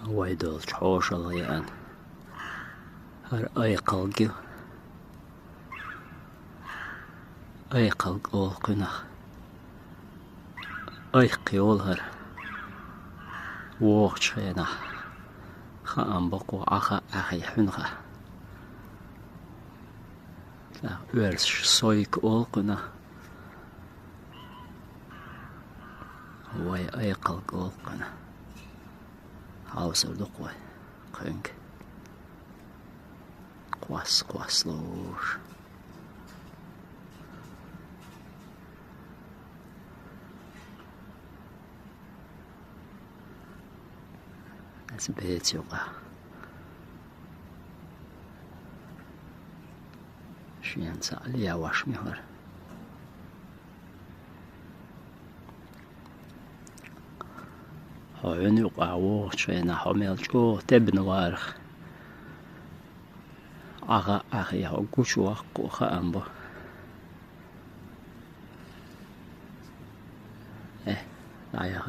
ويدول تحوش الغيان هر أي قلقي أي قلق أولقنا أي قيول هر ووغشينا خان بقو أخا أخي حنخا لا ورش سويك أولقنا وي أي قلق أولقنا هاوس الدقوة قنك قواس لوش از بيت يوقع شين سالي واش مهر هاين يوقع وقت شينا حمل جو تبن وارخ أغا أخي هاو قوشو أخو خامبو لا يا